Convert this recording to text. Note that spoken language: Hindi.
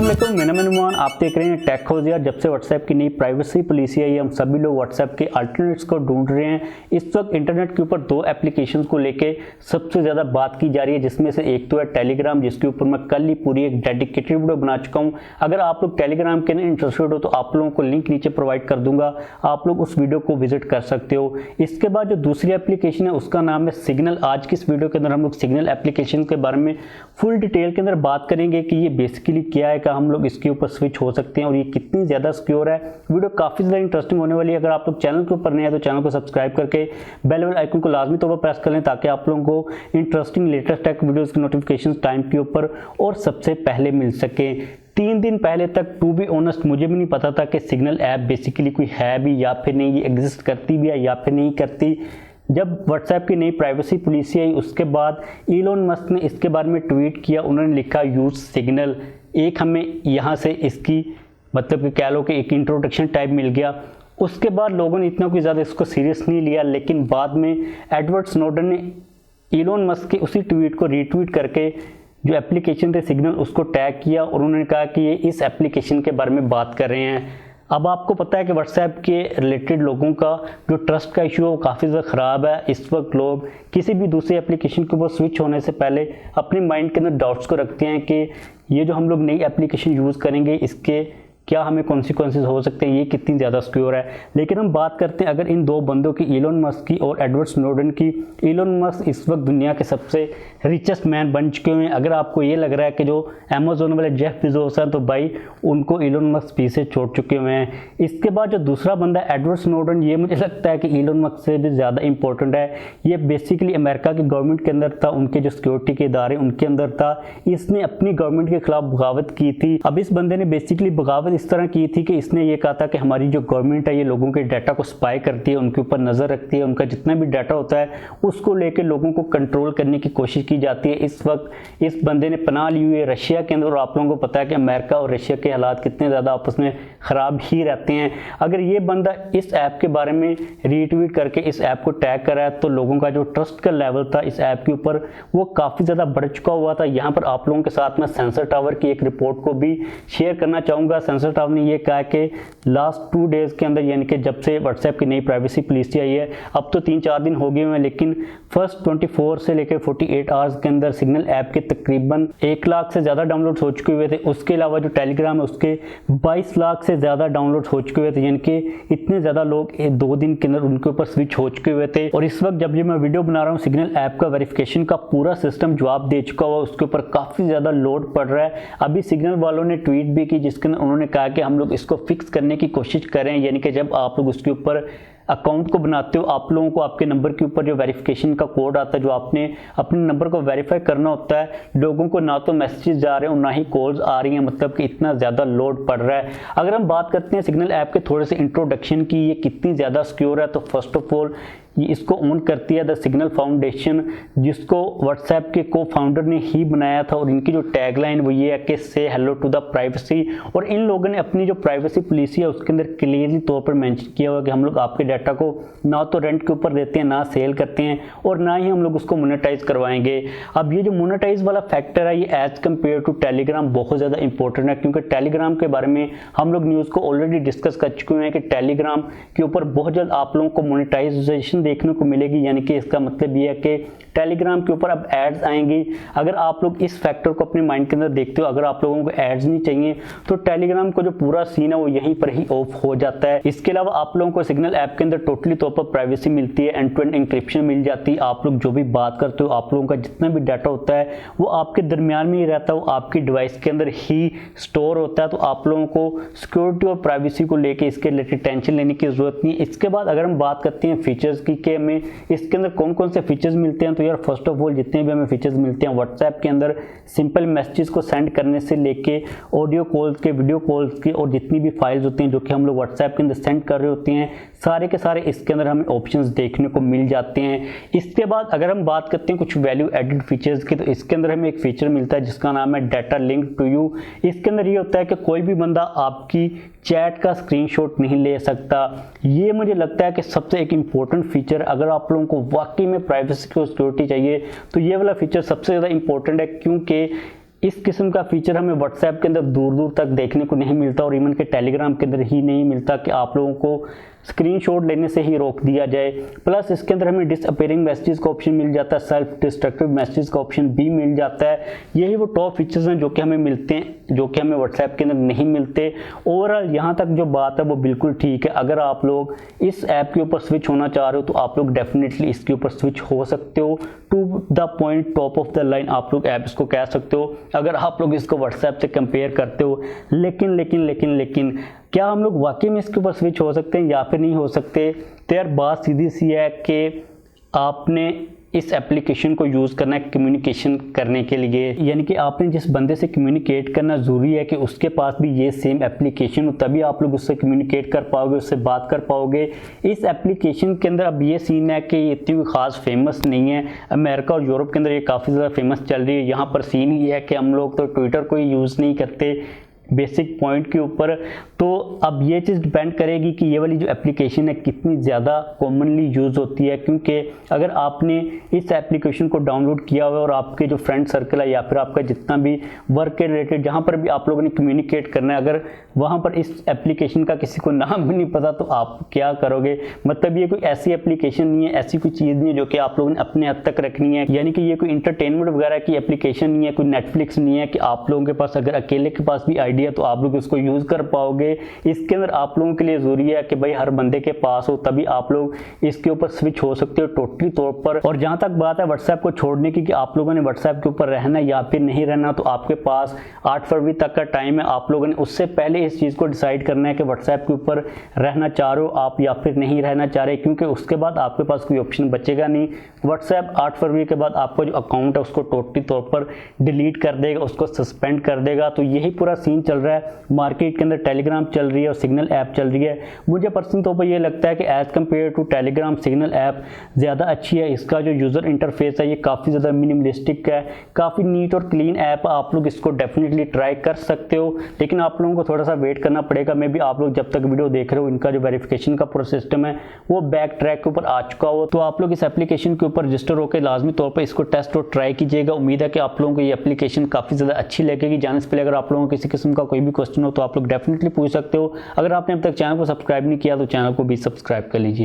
अस्सलाम, मेरा नुमान। आप देख रहे हैं टेकहोज। यार जब से व्हाट्सएप की नई प्राइवेसी पॉलिसी आई है, हम सभी लोग व्हाट्सएप के अल्टरनेट्स को ढूंढ रहे हैं। इस वक्त इंटरनेट के ऊपर दो एप्लीकेशंस को लेके सबसे ज़्यादा बात की जा रही है, जिसमें से एक तो है टेलीग्राम, जिसके ऊपर मैं कल ही पूरी एक डेडिकेटेड वीडियो बना चुका हूँ। अगर आप लोग टेलीग्राम के लिए इंटरेस्टेड हो तो आप लोगों को लिंक नीचे प्रोवाइड कर दूंगा, आप लोग उस वीडियो को विजिट कर सकते हो। इसके बाद जो दूसरी एप्लीकेशन है उसका नाम है सिग्नल। आज की इस वीडियो के अंदर हम लोग सिग्नल एप्लीकेशन के बारे में फुल डिटेल के अंदर बात करेंगे कि ये बेसिकली क्या है, हम लोग इसके ऊपर स्विच हो सकते हैं और ये कितनी ज़्यादा सिक्योर है। वीडियो काफ़ी ज़्यादा इंटरेस्टिंग होने वाली है। अगर आप लोग चैनल के ऊपर नए हैं तो चैनल को सब्सक्राइब करके बेल आइकन को लाजमी तौर पर प्रेस कर लें, ताकि आप लोगों को इंटरेस्टिंग लेटेस्ट टेक वीडियोज़ की नोटिफिकेशन टाइम के ऊपर और सबसे पहले मिल सके। 3 दिन पहले तक टू बी ऑनेस्ट मुझे भी नहीं पता था कि सिग्नल ऐप बेसिकली कोई है भी या फिर नहीं, ये एग्जिस्ट करती भी है या फिर नहीं करती। जब व्हाट्सएप की नई प्राइवेसी पॉलिसी आई उसके बाद इलोन मस्क ने इसके बारे में ट्वीट किया। उन्होंने लिखा यूज सिग्नल। एक हमें यहाँ से इसकी मतलब कि कह लो कि एक इंट्रोडक्शन टाइप मिल गया। उसके बाद लोगों ने इतना कोई ज़्यादा इसको सीरियस नहीं लिया, लेकिन बाद में एडवर्ड स्नोडन ने इलोन मस्क के उसी ट्वीट को रीट्वीट करके जो एप्लीकेशन थे सिग्नल उसको टैग किया और उन्होंने कहा कि ये इस एप्लीकेशन के बारे में बात कर रहे हैं। अब आपको पता है कि व्हाट्सएप के रिलेटेड लोगों का जो ट्रस्ट का इशू है वो काफ़ी ज़्यादा ख़राब है। इस वक्त लोग किसी भी दूसरी एप्लीकेशन के ऊपर स्विच होने से पहले अपने माइंड के अंदर डाउट्स को रखते हैं कि ये जो हम लोग नई एप्लीकेशन यूज़ करेंगे इसके क्या हमें कॉन्सिक्वेंसेस हो सकते हैं, ये कितनी ज़्यादा सिक्योर है। लेकिन हम बात करते हैं अगर इन दो बंदों की, इलोन मस्क की और एडवर्ड स्नोडन की। इलोन मस्क इस वक्त दुनिया के सबसे रिचेस्ट मैन बन चुके हुए हैं। अगर आपको ये लग रहा है कि जो अमेजोन वाले जेफ बेजोस हैं तो भाई उनको इलोन मस्क पीछे छोड़ चुके हुए हैं। इसके बाद जो दूसरा बंदा है एडवर्ड स्नोडन, ये मुझे लगता है कि इलोन मस्क से भी ज़्यादा इंपॉर्टेंट है। ये बेसिकली अमेरिका की गवर्नमेंट के अंदर था, उनके जो सिक्योरिटी के इदारे उनके अंदर था। इसने अपनी गवर्नमेंट के खिलाफ बगावत की थी। अब इस बंदे ने बेसिकली बगावत इस तरह की थी कि इसने ये कहा था कि हमारी जो गवर्नमेंट है ये लोगों के डाटा को स्पाई करती है, उनके ऊपर नज़र रखती है, उनका जितना भी डाटा होता है उसको लेकर लोगों को कंट्रोल करने की कोशिश की जाती है। इस वक्त इस बंदे ने पनाह ली हुई है रशिया के अंदर और आप लोगों को पता है कि अमेरिका और रशिया के हालात कितने ज़्यादा आपस में ख़राब ही रहते हैं। अगर ये बंदा इस ऐप के बारे में रीट्वीट करके इस ऐप को टैग करा है तो लोगों का जो ट्रस्ट का लेवल था इस ऐप के ऊपर वो काफ़ी ज़्यादा बढ़ चुका हुआ था। यहाँ पर आप लोगों के साथ मैं सेंसर टावर की एक रिपोर्ट को भी शेयर करना चाहूँगा। सेंसर टावर ने ये कहा कि लास्ट 2 डेज के अंदर, यानी कि जब से व्हाट्सएप की नई प्राइवेसी पॉलिसी आई है, अब तो 3-4 दिन हो गए हुए हैं, लेकिन फर्स्ट 24 से लेकर 48 आवर्स के अंदर सिग्नल ऐप के तकरीबन 1 लाख से ज़्यादा डाउनलोड्स हो चुके हुए थे। उसके अलावा जो टेलीग्राम है उसके 22 लाख से ज़्यादा डाउनलोड्स हो चुके हुए थे, यानी कि इतने ज़्यादा लोग 2 दिन के अंदर उनके ऊपर स्विच हो चुके हुए थे। और इस वक्त जब मैं वीडियो बना रहा हूँ सिग्नल ऐप का वेरिफिकेशन का पूरा सिस्टम जवाब दे चुका हुआ, उसके ऊपर काफ़ी ज़्यादा लोड पड़ रहा है। अभी सिग्नल वालों ने ट्वीट भी की जिसके अंदर उन्होंने कहा कि हम लोग इसको फिक्स करने की कोशिश करें, यानी कि जब आप लोग उसके ऊपर अकाउंट को बनाते हो आप लोगों को आपके नंबर के ऊपर जो वेरिफिकेशन का कोड आता है, जो आपने अपने नंबर को वेरीफाई करना होता है, लोगों को ना तो मैसेजेस जा रहे हैं और ना ही कॉल्स आ रही हैं, मतलब कि इतना ज़्यादा लोड पड़ रहा है। अगर हम बात करते हैं सिग्नल ऐप के थोड़े से इंट्रोडक्शन की, ये कितनी ज़्यादा सिक्योर है, तो फर्स्ट ऑफ ऑल ये इसको ओन करती है द सिग्नल फाउंडेशन, जिसको व्हाट्सएप के को फाउंडर ने ही बनाया था। और इनकी जो टैगलाइन वो ये है कि से हेलो टू द प्राइवेसी। और इन लोगों ने अपनी जो प्राइवेसी पॉलिसी है उसके अंदर क्लियरली तौर पर मेंशन किया हुआ कि हम लोग आपके डाटा को ना तो रेंट के ऊपर देते हैं, ना सेल करते हैं और ना ही हम लोग उसको मोनेटाइज करवाएंगे। अब ये जो मोनेटाइज वाला फैक्टर है ये एज कम्पेयर टू टेलीग्राम बहुत ज़्यादा इंपॉर्टेंट है, क्योंकि टेलीग्राम के बारे में हम लोग न्यूज़ को ऑलरेडी डिस्कस कर चुके हैं कि टेलीग्राम के ऊपर बहुत जल्द आप लोगों को मोनेटाइजेशन देखने को मिलेगी। यानी कि इसका मतलब ये है कि टेलीग्राम के ऊपर अब एड्स आएंगी। अगर आप लोग इस फैक्टर को अपने माइंड के अंदर देखते हो, अगर आप लोगों को एड्स नहीं चाहिए तो टेलीग्राम को जो पूरा सीन है वो यहीं पर ही ऑफ हो जाता है। इसके अलावा आप लोगों को सिग्नल ऐप के अंदर टोटली तौर पर प्राइवेसी मिलती है, एंड टू एंड इंक्रिप्शन मिल जाती है। आप लोग जो भी बात करते हो, आप लोगों का जितना भी डाटा होता है वो आपके दरमियान में ही रहता है, वो आपकी डिवाइस के अंदर ही स्टोर होता है। तो आप लोगों को सिक्योरिटी और प्राइवेसी को लेकर इसके रिलेटेड टेंशन लेने की जरूरत नहीं है। इसके बाद अगर हम बात करते हैं फीचर्स की कि हमें इसके अंदर कौन कौन से फीचर्स मिलते हैं, तो यार फर्स्ट ऑफ ऑल जितने भी हमें फीचर्स मिलते हैं व्हाट्सएप के अंदर, सिंपल मैसेजेस को सेंड करने से लेके ऑडियो कॉल्स के, वीडियो कॉल्स के और जितनी भी फाइल्स होती हैं जो कि हम लोग व्हाट्सएप के अंदर सेंड कर रहे होते हैं, सारे के सारे इसके अंदर हमें ऑप्शंस देखने को मिल जाते हैं। इसके बाद अगर हम बात करते हैं कुछ वैल्यू एडेड फीचर्स की, तो इसके अंदर हमें एक फीचर मिलता है जिसका नाम है डाटा लिंक टू यू। इसके अंदर ये होता है कि कोई भी बंदा आपकी चैट का स्क्रीनशॉट नहीं ले सकता। ये मुझे लगता है कि सबसे एक इम्पोर्टेंट फीचर, अगर आप लोगों को वाकई में प्राइवेसी को सिक्योरिटी चाहिए तो ये वाला फीचर सबसे ज़्यादा इंपॉर्टेंट है, क्योंकि इस किस्म का फीचर हमें व्हाट्सएप के अंदर दूर दूर तक देखने को नहीं मिलता और इवन के टेलीग्राम के अंदर ही नहीं मिलता कि आप लोगों को स्क्रीनशॉट लेने से ही रोक दिया जाए। प्लस इसके अंदर हमें डिसअपीयरिंग मैसेजेस का ऑप्शन मिल जाता है, सेल्फ डिस्ट्रक्टिव मैसेजेस का ऑप्शन भी मिल जाता है। यही वो टॉप फीचर्स हैं जो कि हमें मिलते हैं, जो कि हमें व्हाट्सएप के अंदर नहीं मिलते। ओवरऑल यहाँ तक जो बात है वो बिल्कुल ठीक है। अगर आप लोग इस ऐप के ऊपर स्विच होना चाह रहे हो तो आप लोग डेफिनेटली इसके ऊपर स्विच हो सकते हो। To the point, top of the line आप लोग ऐप इसको कह सकते हो अगर आप लोग इसको व्हाट्सएप से कंपेयर करते हो। लेकिन क्या हम लोग वाकई में इसके ऊपर स्विच हो सकते हैं या फिर नहीं हो सकते? तो यार बात सीधी सी है कि आपने इस एप्लीकेशन को यूज़ करना है कम्युनिकेशन करने के लिए, यानी कि आपने जिस बंदे से कम्युनिकेट करना ज़रूरी है कि उसके पास भी ये सेम एप्लीकेशन हो, तभी आप लोग उससे कम्युनिकेट कर पाओगे, उससे बात कर पाओगे। इस एप्लीकेशन के अंदर अब ये सीन है कि ये इतनी ख़ास फेमस नहीं है। अमेरिका और यूरोप के अंदर ये काफ़ी ज़्यादा फेमस चल रही है। यहाँ पर सीन ही है कि हम लोग तो ट्विटर को ही यूज़ नहीं करते बेसिक पॉइंट के ऊपर। तो अब ये चीज़ डिपेंड करेगी कि ये वाली जो एप्लीकेशन है कितनी ज़्यादा कॉमनली यूज़ होती है, क्योंकि अगर आपने इस एप्लीकेशन को डाउनलोड किया हुआ है और आपके जो फ्रेंड सर्कल है या फिर आपका जितना भी वर्क के रिलेटेड जहाँ पर भी आप लोगों ने कम्युनिकेट करना है, अगर वहाँ पर इस एप्लीकेशन का किसी को नाम भी नहीं पता तो आप क्या करोगे? मतलब ये कोई ऐसी एप्लीकेशन नहीं है, ऐसी कोई चीज़ नहीं है जो कि आप लोगों ने अपने हद तक रखनी है। यानी कि ये कोई इंटरटेनमेंट वगैरह की एप्लीकेशन नहीं है, कोई नेटफ्लिक्स नहीं है कि आप लोगों के पास अगर अकेले के पास भी आइडिया तो आप लोग इसको यूज़ कर पाओगे। इसके अंदर आप लोगों के लिए ज़रूरी है कि भाई हर बंदे के पास हो, तभी आप लोग इसके ऊपर स्विच हो सकते हो टोटली तौर पर। और जहाँ तक बात है व्हाट्सएप को छोड़ने की कि आप लोगों ने व्हाट्सएप के ऊपर रहना या फिर नहीं रहना, तो आपके पास 8 फरवरी तक का टाइम है। आप लोगों ने उससे पहले इस चीज़ को डिसाइड करना है कि व्हाट्सएप के ऊपर रहना चाह रहे हो आप या फिर नहीं रहना चाह रहे, क्योंकि उसके बाद आपके पास कोई ऑप्शन बचेगा नहीं। व्हाट्सएप 8 फरवरी के बाद आपका जो अकाउंट है उसको टोटली तौर पर डिलीट कर देगा, उसको सस्पेंड कर देगा। तो यही पूरा सीन चल रहा है। मार्केट के अंदर टेलीग्राम चल रही है और सिग्नल ऐप चल रही है। मुझे पर्सनल तौर पर यह लगता है कि as compare to Telegram Signal app ज़्यादा अच्छी है। इसका जो यूज़र इंटरफेस है ये काफ़ी ज़्यादा मिनिमलिस्टिक है, काफ़ी नीट और क्लीन ऐप है। आप लोग इसको डेफिनेटली ट्राई कर सकते हो, लेकिन आप लोगों को थोड़ा सा वेट करना पड़ेगा। मे बी आप लोग जब तक वीडियो देख रहे हो इनका जो वेरिफिकेशन का पूरा सिस्टम है वो बैक ट्रैक के ऊपर आ चुका हो, तो आप लोग इस एप्लीकेशन के ऊपर रजिस्टर होकर लाजमी तौर पर इसको टेस्ट और ट्राई कीजिएगा। उम्मीद है कि आप लोगों को ये एप्लीकेशन काफ़ी ज़्यादा अच्छी लगेगी। जाने से पहले अगर आप लोगों को किसी किस्म का कोई भी क्वेश्चन हो तो आप लोग डेफिनेटली पूछ सकते हो। अगर आपने अब तक चैनल को सब्सक्राइब नहीं किया तो चैनल को भी सब्सक्राइब कर लीजिए।